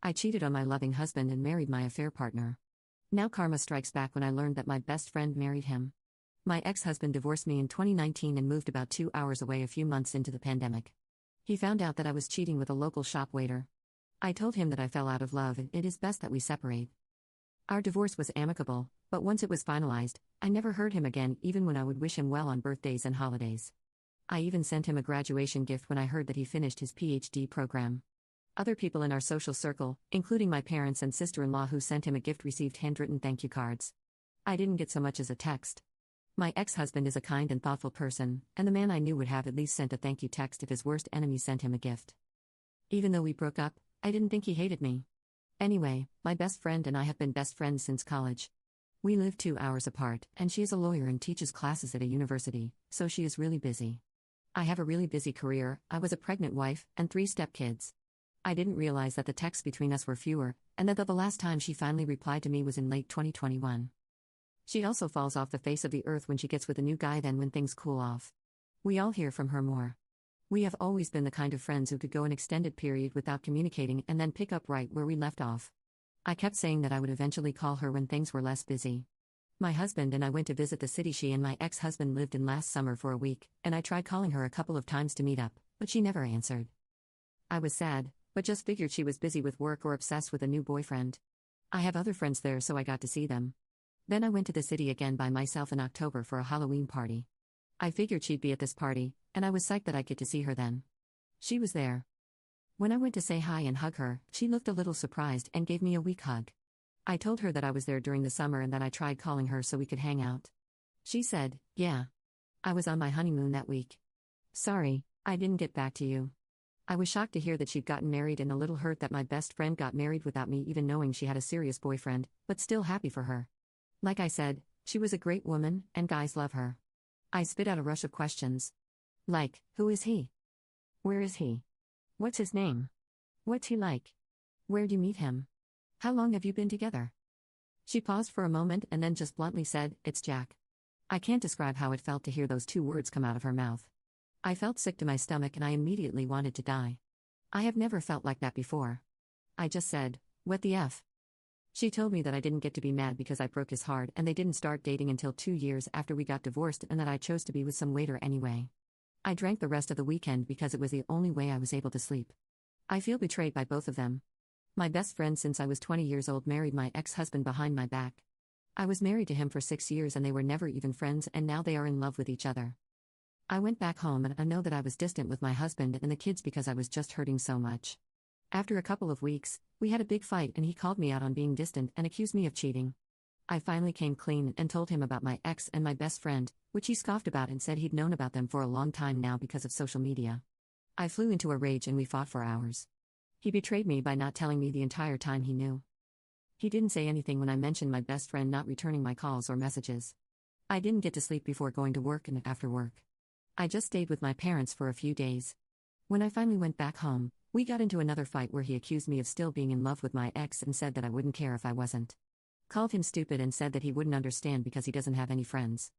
I cheated on my loving husband and married my affair partner. Now karma strikes back when I learned that my best friend married him. My ex-husband divorced me in 2019 and moved about 2 hours away a few months into the pandemic. He found out that I was cheating with a local shop waiter. I told him that I fell out of love and it is best that we separate. Our divorce was amicable, but once it was finalized, I never heard him again even when I would wish him well on birthdays and holidays. I even sent him a graduation gift when I heard that he finished his PhD program. Other people in our social circle, including my parents and sister-in-law who sent him a gift, received handwritten thank you cards. I didn't get so much as a text. My ex-husband is a kind and thoughtful person, and the man I knew would have at least sent a thank you text if his worst enemy sent him a gift. Even though we broke up, I didn't think he hated me. Anyway, my best friend and I have been best friends since college. We live 2 hours apart, and she is a lawyer and teaches classes at a university, so she is really busy. I have a really busy career, I was a pregnant wife, and 3 stepkids. I didn't realize that the texts between us were fewer, and that the last time she finally replied to me was in late 2021. She also falls off the face of the earth when she gets with a new guy than when things cool off. We all hear from her more. We have always been the kind of friends who could go an extended period without communicating and then pick up right where we left off. I kept saying that I would eventually call her when things were less busy. My husband and I went to visit the city she and my ex-husband lived in last summer for a week, and I tried calling her a couple of times to meet up, but she never answered. I was sad, but just figured she was busy with work or obsessed with a new boyfriend. I have other friends there, so I got to see them. Then I went to the city again by myself in October for a Halloween party. I figured she'd be at this party, and I was psyched that I'd get to see her then. She was there. When I went to say hi and hug her, she looked a little surprised and gave me a weak hug. I told her that I was there during the summer and that I tried calling her so we could hang out. She said, "Yeah. I was on my honeymoon that week. Sorry, I didn't get back to you." I was shocked to hear that she'd gotten married and a little hurt that my best friend got married without me even knowing she had a serious boyfriend, but still happy for her. Like I said, she was a great woman, and guys love her. I spit out a rush of questions. Like, who is he? Where is he? What's his name? What's he like? Where'd you meet him? How long have you been together? She paused for a moment and then just bluntly said, "It's Jack." I can't describe how it felt to hear those 2 words come out of her mouth. I felt sick to my stomach and I immediately wanted to die. I have never felt like that before. I just said, "What the F?" She told me that I didn't get to be mad because I broke his heart and they didn't start dating until 2 years after we got divorced and that I chose to be with some waiter anyway. I drank the rest of the weekend because it was the only way I was able to sleep. I feel betrayed by both of them. My best friend since I was 20 years old married my ex-husband behind my back. I was married to him for 6 years and they were never even friends, and now they are in love with each other. I went back home and I know that I was distant with my husband and the kids because I was just hurting so much. After a couple of weeks, we had a big fight and he called me out on being distant and accused me of cheating. I finally came clean and told him about my ex and my best friend, which he scoffed about and said he'd known about them for a long time now because of social media. I flew into a rage and we fought for hours. He betrayed me by not telling me the entire time he knew. He didn't say anything when I mentioned my best friend not returning my calls or messages. I didn't get to sleep before going to work and after work. I just stayed with my parents for a few days. When I finally went back home, we got into another fight where he accused me of still being in love with my ex and said that I wouldn't care if I wasn't. Called him stupid and said that he wouldn't understand because he doesn't have any friends.